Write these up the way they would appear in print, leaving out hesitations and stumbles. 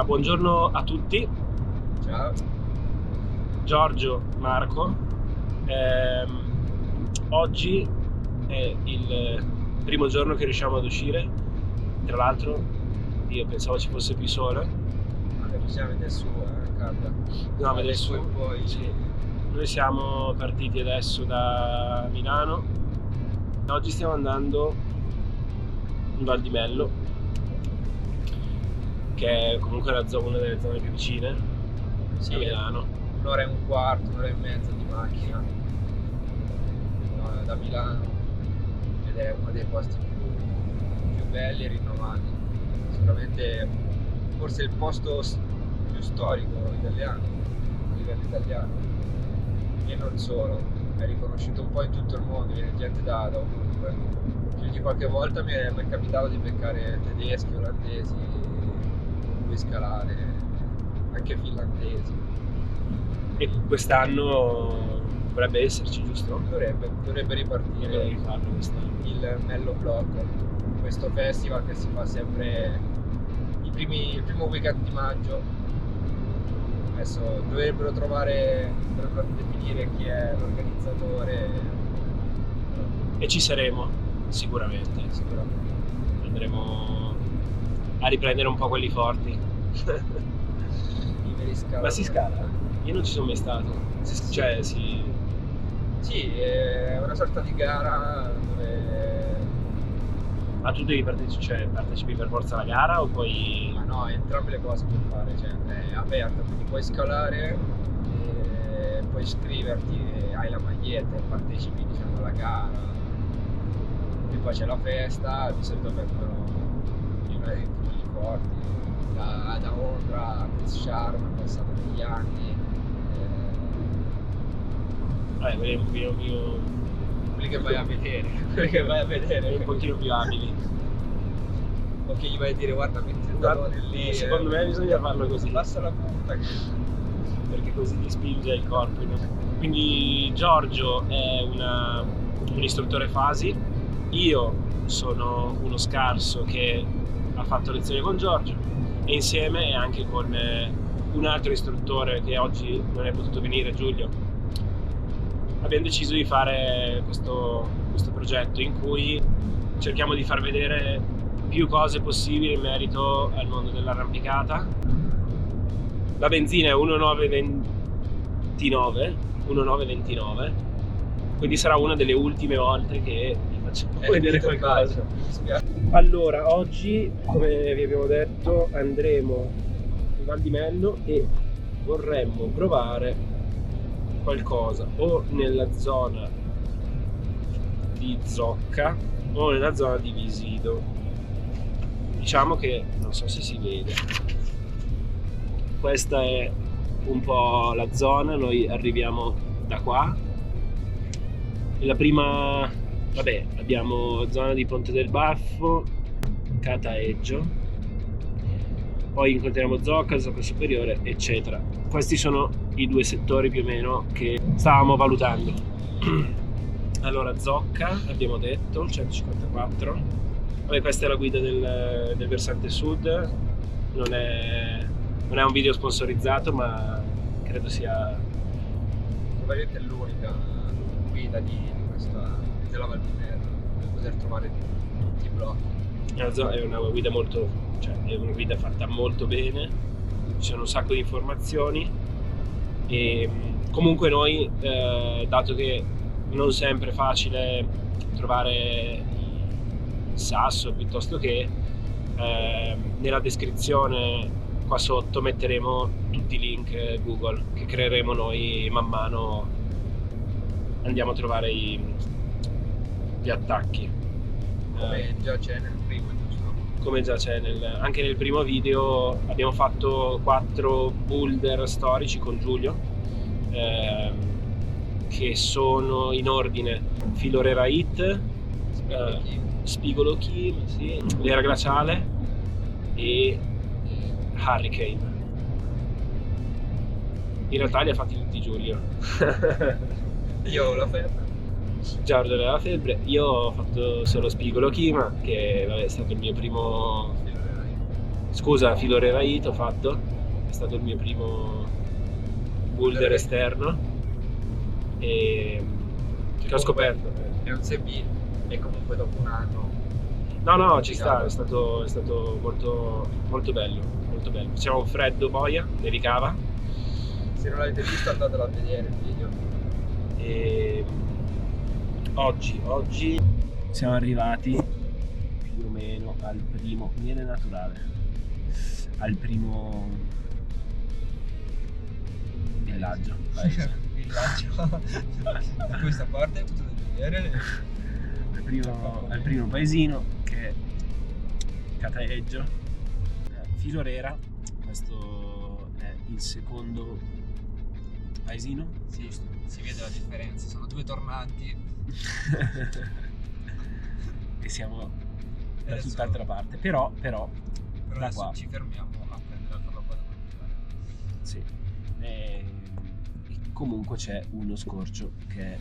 Buongiorno a tutti, Ciao. Giorgio, Marco. Oggi è il primo giorno che riusciamo ad uscire. Tra l'altro io pensavo ci fosse più sole. Bisogna vedere su, calda. No, vede su. E poi Sì. Noi siamo partiti adesso da Milano. Oggi stiamo andando in Val di Mello, che è comunque una delle zone più vicine a Milano. un'ora e un quarto, un'ora e mezza di macchina da Milano, ed è uno dei posti più belli e rinnovati. Sicuramente forse il posto più storico italiano, a livello italiano, e non solo, è riconosciuto un po' in tutto il mondo, viene gente da ovunque. Più di qualche volta mi è capitato di beccare tedeschi, olandesi, con cui scalare, anche finlandesi. E quest'anno dovrebbe esserci, giusto? Dovrebbe ripartire Dovrebbe rifarlo quest'anno. il Mello Block, questo festival che si fa sempre il primo weekend di maggio. Adesso dovrebbero definire chi è l'organizzatore. E ci saremo, sicuramente. Andremo a riprendere un po' quelli forti. I veri scalatori. Ma si scala? Io non ci sono mai stato. Sì, è una sorta di gara dove... Ma tu devi partecipi per forza alla gara o poi... Ma no, entrambe le cose puoi fare, cioè è aperta, quindi puoi scalare e puoi iscriverti, hai la maglietta e partecipi, diciamo, alla gara. E poi c'è la festa, di solito vengono i vari quelli forti, da Ondra a Chris Sharma, passano negli anni. Quelli che vai a vedere, un pochino più abili. o che gli vai a dire guarda metti il tallone lì, secondo me bisogna farlo così, passa la punta, perché così ti spinge il corpo. Quindi Giorgio è un istruttore fasi, io sono uno scarso che ha fatto lezioni con Giorgio, e insieme anche con un altro istruttore che oggi non è potuto venire, Giulio. Abbiamo deciso di fare questo progetto in cui cerchiamo di far vedere più cose possibili in merito al mondo dell'arrampicata. La benzina è 1,929, quindi sarà una delle ultime volte che vi facciamo vedere qualcosa. Allora, oggi, come vi abbiamo detto, andremo in Val di Mello e vorremmo provare qualcosa o nella zona di Zocca o nella zona di Visido. Diciamo che non so se si vede, questa è un po' la zona, noi arriviamo da qua. La prima, abbiamo zona di Ponte del Baffo, Cataeggio, poi incontriamo Zocca Superiore, eccetera. Questi sono i due settori più o meno che stavamo valutando. Allora, Zocca abbiamo detto 154. Questa è la guida del versante sud. Non è un video sponsorizzato, ma credo sia probabilmente l'unica guida della Val di Mello per poter trovare tutti i blocchi. È una guida è una guida fatta molto bene, ci sono un sacco di informazioni, e comunque noi, dato che non sempre è facile trovare il sasso, piuttosto che nella descrizione qua sotto metteremo tutti i link Google che creeremo noi man mano andiamo a trovare gli attacchi. Come già c'è nel primo, giusto? Come già c'è anche nel primo video. Abbiamo fatto 4 boulder storici con Giulio, che sono in ordine Filorera Hit, Spigolo Kim, sì, Lera Glaciale e Hurricane. In realtà li ha fatti tutti Giulio. Io ho la febbre. Giorgio aveva febbre, io ho fatto solo Spigolo Kima, che è stato il mio primo Scusa, filo revaito fatto, è stato il mio primo boulder esterno e che ho scoperto. È un 6B e comunque dopo un anno. No, ci sta, è stato molto, molto bello, molto bello. Faceva un freddo boia, nevicava. Se non l'avete visto andatelo a vedere il video. E oggi siamo arrivati più o meno al primo miele naturale, al primo villaggio. Villaggio. Da questa parte potete vedere al primo paesino che è Cataeggio, Filorera. Questo è il secondo paesino. Sì, si vede la differenza, sono due tornanti. E siamo da Adesso- tutt'altra parte, però Però da adesso qua ci fermiamo a prendere la roba da mangiare. sì. E comunque c'è uno scorcio che è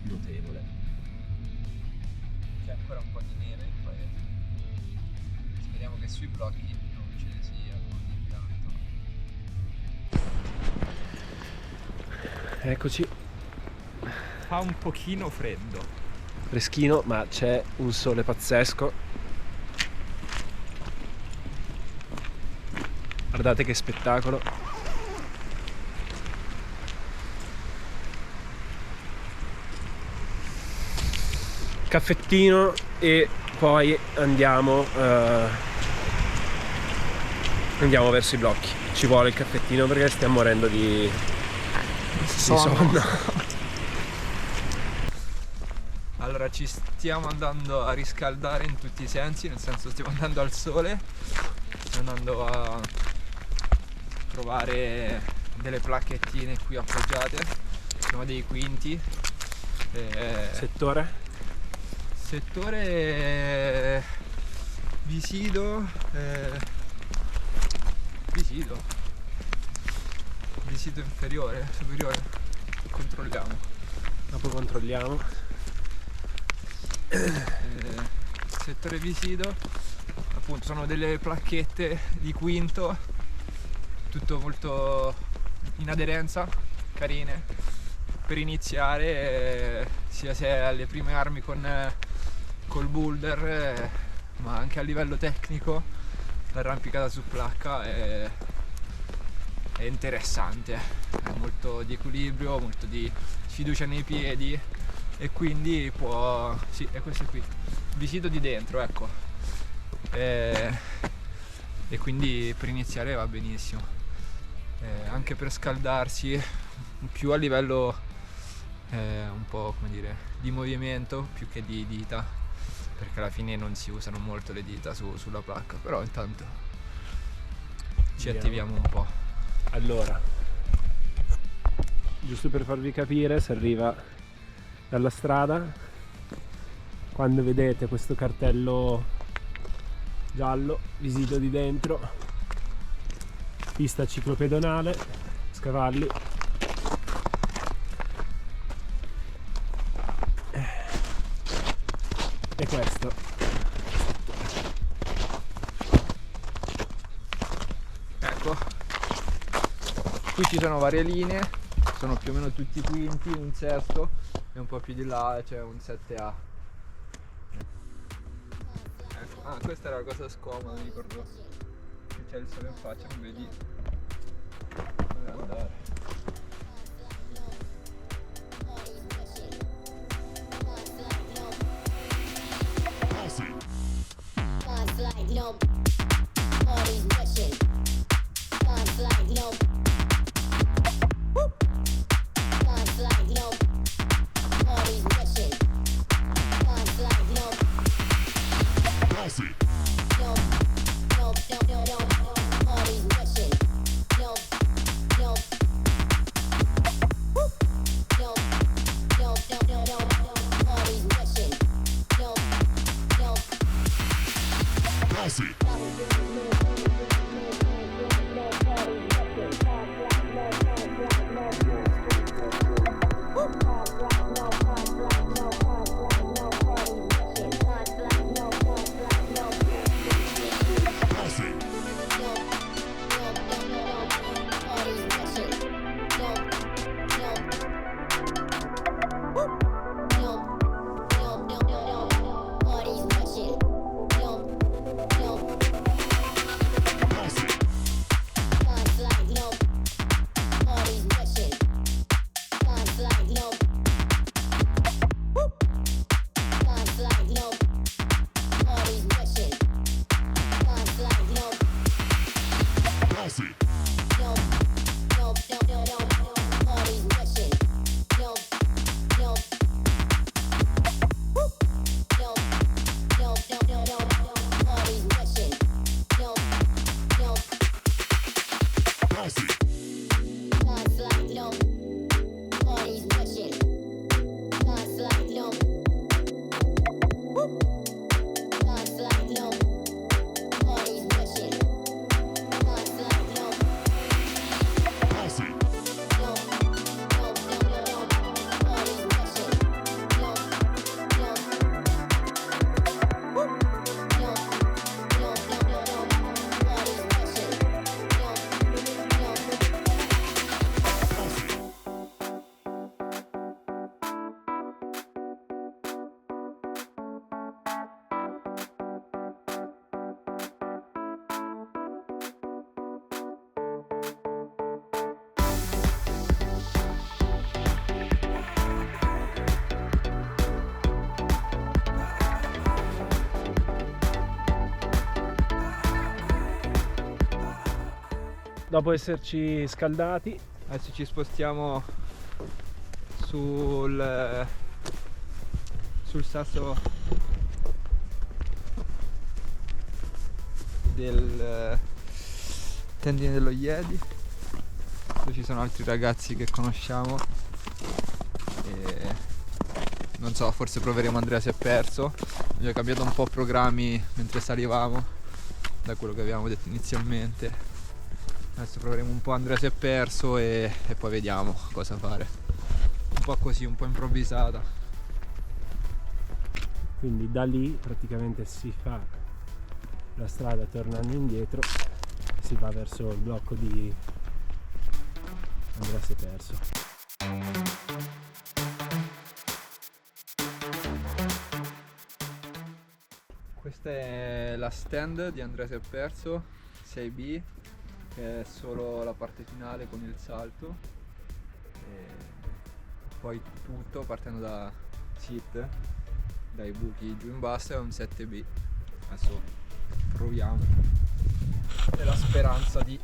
notevole. C'è ancora un po' di neve in paese. Speriamo che sui blocchi non ce ne sia così tanto. Eccoci, Fa un pochino freddo. freschino, ma c'è un sole pazzesco. Guardate che spettacolo. Caffettino e poi andiamo verso i blocchi. Ci vuole il caffettino perché stiamo morendo di sonno. Allora ci stiamo andando a riscaldare in tutti i sensi, nel senso stiamo andando al sole, stiamo andando a trovare delle placchettine qui appoggiate, sono dei quinti. Settore? Settore Visido inferiore, superiore, controlliamo. Dopo controlliamo. Settore Visido, appunto sono delle placchette di quinto, tutto molto in aderenza, carine, per iniziare sia se alle prime armi col boulder, ma anche a livello tecnico l'arrampicata su placca è interessante, è molto di equilibrio, molto di fiducia nei piedi e quindi sì, è questo qui, Visido di dentro, ecco, e quindi per iniziare va benissimo, anche per scaldarsi più a livello un po' come dire di movimento più che di dita, perché alla fine non si usano molto le dita sulla placca, però intanto ci attiviamo un po'. Allora, giusto per farvi capire, si arriva dalla strada, quando vedete questo cartello giallo, Visido di dentro, pista ciclopedonale, scavalli. E questo. Ecco, qui ci sono varie linee, sono più o meno tutti quinti, un sesto e un po' più di là c'è un 7A. Ecco. Questa era la cosa scomoda, mi ricordo che c'è il sole in faccia, non vedi dove andare. God's like no, parties rushing. God's like no. God's like no, parties rushing. God's like no. No, no, no, no, no, parties rushing. No, no. No, no, no, no, no, parties rushing. No, no. Dopo esserci scaldati, Adesso ci spostiamo sul sasso del tendine dello Iedi, dove ci sono altri ragazzi che conosciamo e non so, forse proveremo Andrea si è perso. Abbiamo cambiato un po' programmi mentre salivamo da quello che avevamo detto inizialmente. Adesso proveremo un po' Andrea si è perso e poi vediamo cosa fare. Un po' così, un po' improvvisata. quindi da lì praticamente si fa la strada tornando indietro, si va verso il blocco di Andrea si è perso. Questa è la stand di Andrea si è perso 6B, che è solo la parte finale con il salto e poi tutto partendo da sit, dai buchi giù in basso, è un 7B. Adesso proviamo, e la speranza di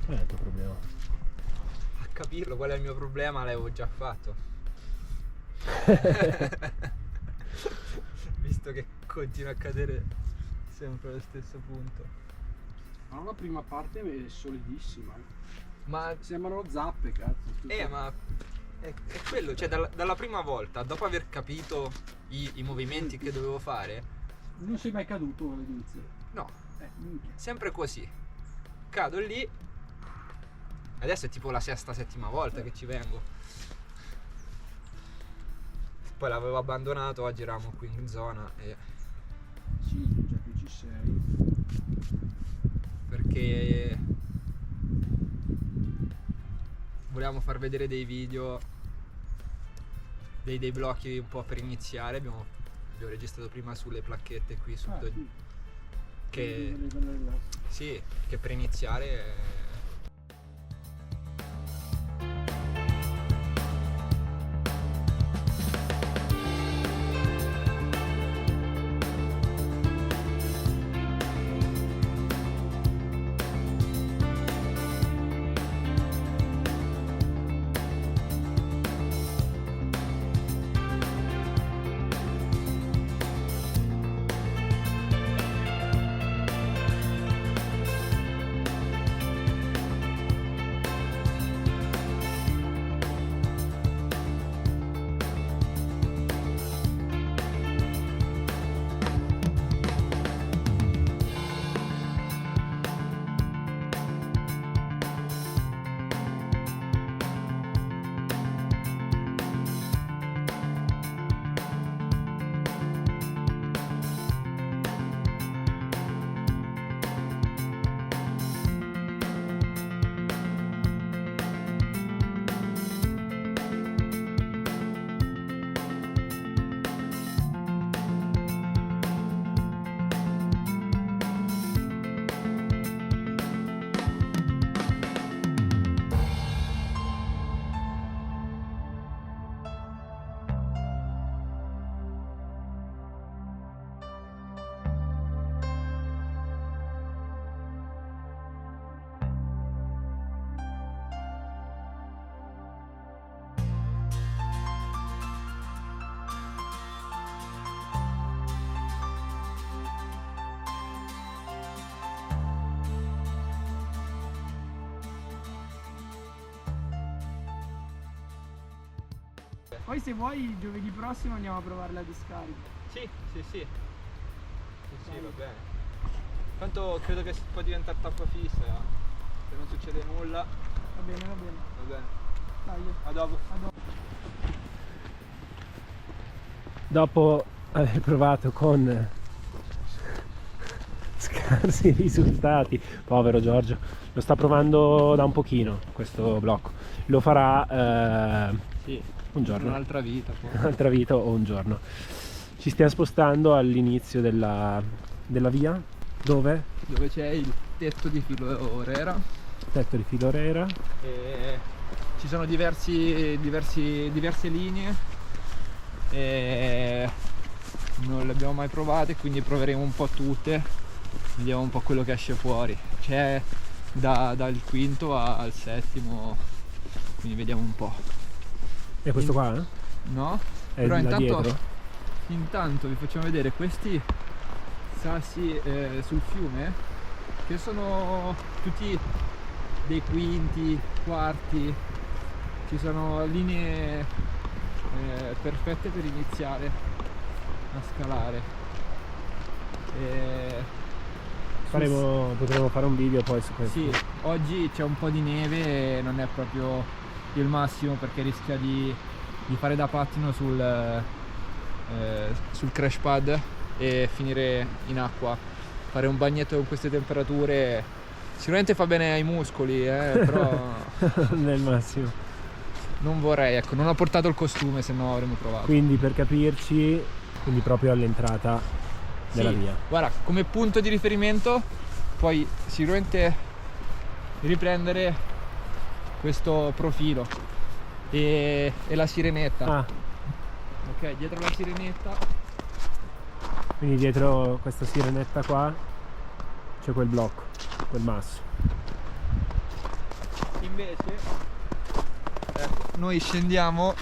Qual è il tuo problema? a capirlo qual è il mio problema l'avevo già fatto. Visto che continua a cadere sempre allo stesso punto. Ma la prima parte è solidissima. Ma Sembrano zappe, cazzo. ma è quello, cioè dalla prima volta, dopo aver capito i movimenti che dovevo fare, Non sei mai caduto all'inizio. no, Minchia. sempre così. Cado lì. Adesso è tipo la sesta, settima volta che ci vengo. Poi l'avevo abbandonato, oggi eravamo qui in zona e Sì, già che ci sei. perché volevamo far vedere dei video, dei blocchi un po' per iniziare. Abbiamo registrato prima sulle placchette qui sotto, Sì. che Quelle là. sì, che per iniziare Poi se vuoi giovedì prossimo andiamo a provare la discarica. Sì, va bene. Tanto credo che può diventare tappa fissa, se non succede nulla. Va bene, va bene. Va bene. Dai, A dopo. a dopo. Dopo aver provato con scarsi risultati, povero Giorgio, lo sta provando da un pochino questo blocco. Lo farà Sì, un giorno, un'altra vita poi. un'altra vita o un giorno. Ci stiamo spostando all'inizio della via, dove? Dove c'è il tetto di Filorera. Tetto di Filorera. E ci sono diverse linee e non le abbiamo mai provate, quindi proveremo un po' tutte, vediamo un po' quello che esce fuori. C'è dal quinto al settimo, quindi vediamo un po'. E questo qua? No? È Però là dietro? intanto vi facciamo vedere questi sassi sul fiume, che sono tutti dei quinti, quarti, ci sono linee perfette per iniziare a scalare. Potremo fare un video poi su questo. Sì, oggi c'è un po' di neve e non è proprio il massimo, perché rischia di fare da pattino sul crash pad e finire in acqua. Fare un bagnetto con queste temperature sicuramente fa bene ai muscoli, però Nel massimo. non vorrei, ecco, non ho portato il costume, se no avremmo provato. Quindi per capirci, quindi proprio all'entrata della Sì, via. guarda, come punto di riferimento puoi sicuramente riprendere questo profilo e la sirenetta. Ah, Ok, dietro la sirenetta quindi dietro questa sirenetta qua c'è quel blocco, quel masso. invece noi scendiamo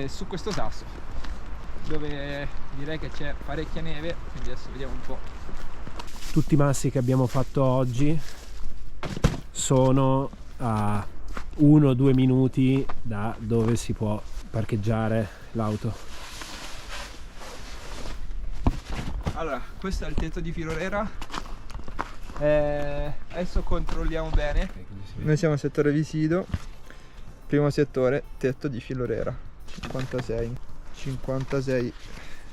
su questo sasso, dove direi che c'è parecchia neve, quindi adesso vediamo un po'. Tutti i massi che abbiamo fatto oggi sono a 1-2 minuti da dove si può parcheggiare l'auto. Allora, questo è il tetto di Filorera. Adesso controlliamo bene. Noi siamo al settore Visido, primo settore, tetto di Filorera, 56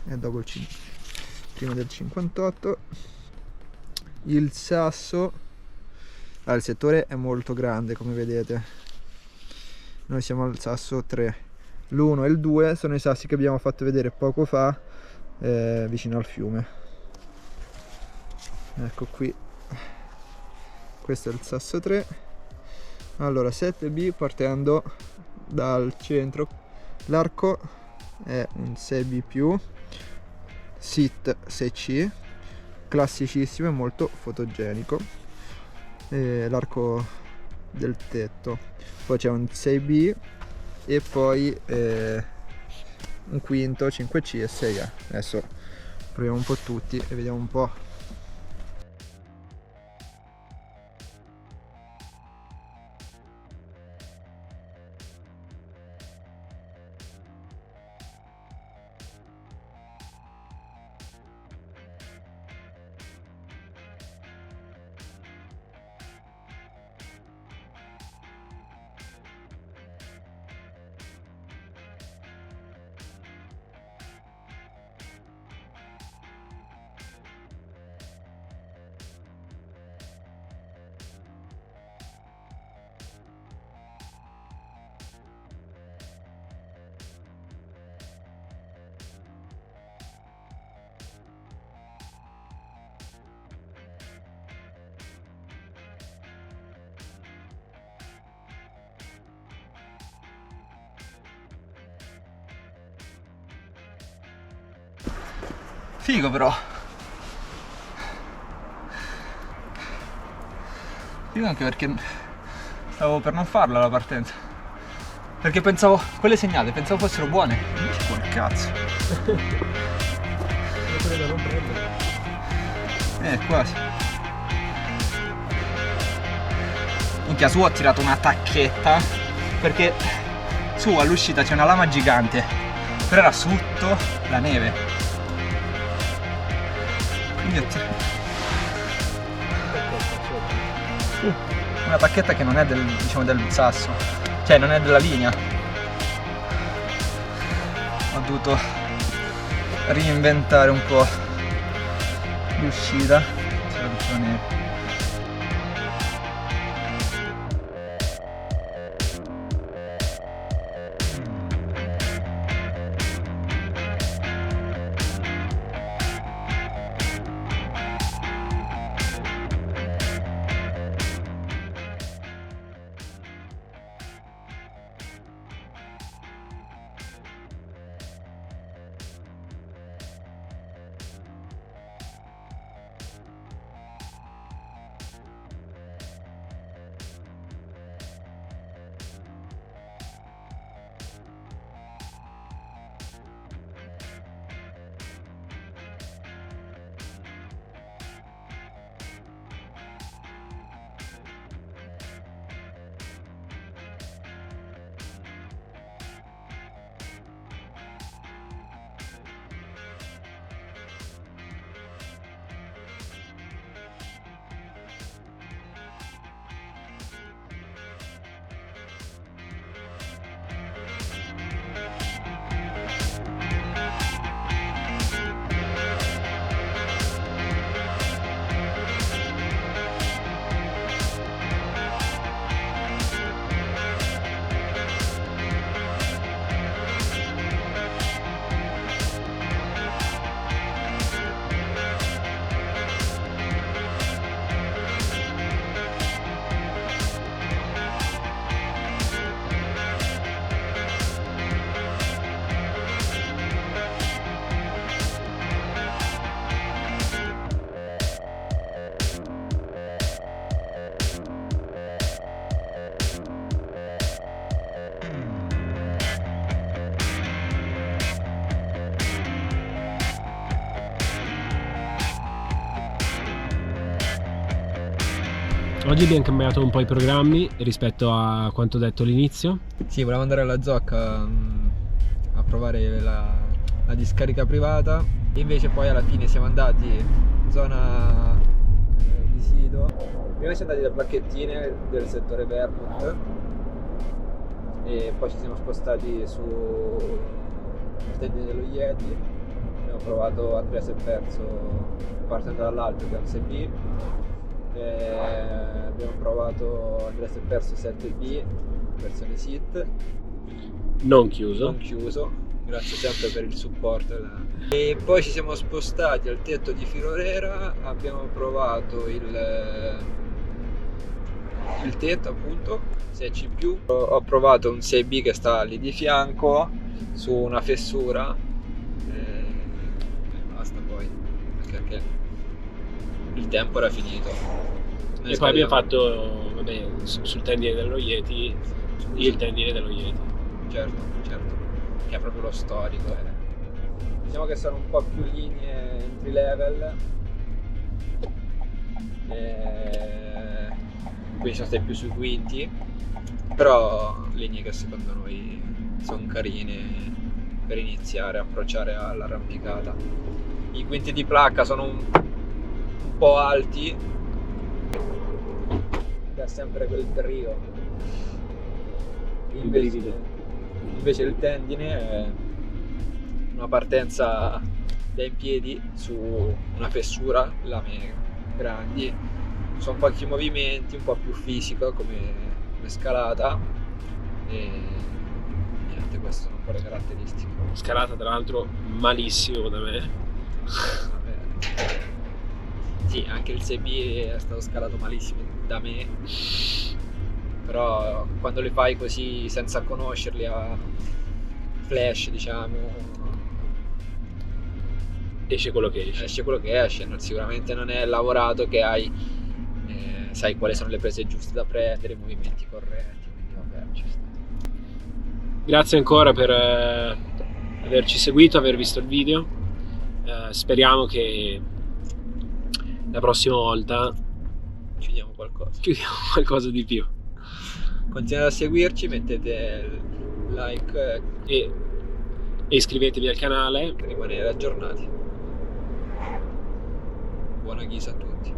è dopo il prima del 58. Il sasso, il settore è molto grande, come vedete. Noi siamo al sasso 3. L'1 e il 2 sono i sassi che abbiamo fatto vedere poco fa vicino al fiume. Ecco qui, questo è il sasso 3. Allora, 7B partendo dal centro, l'arco è un 6B+, sit 6C, classicissimo e molto fotogenico, l'arco del tetto. Poi c'è un 6B e poi un quinto, 5C e 6A. Adesso proviamo un po' tutti e vediamo un po'. Figo però. Figo anche perché stavo per non farla la partenza. Perché pensavo, quelle segnate, pensavo fossero buone. Invece buon cazzo. Quasi. Minchia, su ho tirato una tacchetta perché su all'uscita c'è una lama gigante, però era sotto la neve. Quindi una tacchetta che non è del, diciamo, del sasso, cioè non è della linea. Ho dovuto reinventare un po' l'uscita. C'era tutta la neve. Oggi abbiamo cambiato un po' i programmi rispetto a quanto detto all'inizio. Sì, volevamo andare alla Zocca a provare la discarica privata, e invece poi alla fine siamo andati in zona di Sido. Prima siamo andati da Placchettine del settore Vermouth e poi ci siamo spostati su Tendine dello Yeti. Abbiamo provato Andreas e Perso partendo dall'alto che è un 6B. Abbiamo provato Andreas e Perso 7B versione SIT Non chiuso. grazie sempre per il supporto. E poi ci siamo spostati al tetto di Firorera, abbiamo provato il tetto appunto 6C+, ho provato un 6B che sta lì di fianco su una fessura e basta poi, perché il tempo era finito. E poi abbiamo fatto, vabbè, sul tendine dello Yeti, il tendine dello Yeti. Certo, che è proprio lo storico. Diciamo che sono un po' più linee entry level, quindi sono state più sui quinti, però linee che secondo noi sono carine per iniziare a approcciare all'arrampicata. I quinti di placca sono un po' alti, è sempre quel brio. Invece il tendine è una partenza da in piedi su una fessura, lame grandi, sono pochi movimenti, un po' più fisico come scalata, e niente, queste sono un po' le caratteristiche. Scalata tra l'altro malissimo da me. Sì, anche il 6B è stato scalato malissimo da me, però quando le fai così senza conoscerli a flash, diciamo, esce quello che esce. Sicuramente non è lavorato che hai, sai quali sono le prese giuste da prendere, i movimenti corretti, quindi vabbè, ci sta. Grazie ancora per averci seguito, aver visto il video. Speriamo che la prossima volta chiudiamo qualcosa di più. Continuate a seguirci, mettete like e iscrivetevi al canale. per rimanere aggiornati. Buona ghisa a tutti.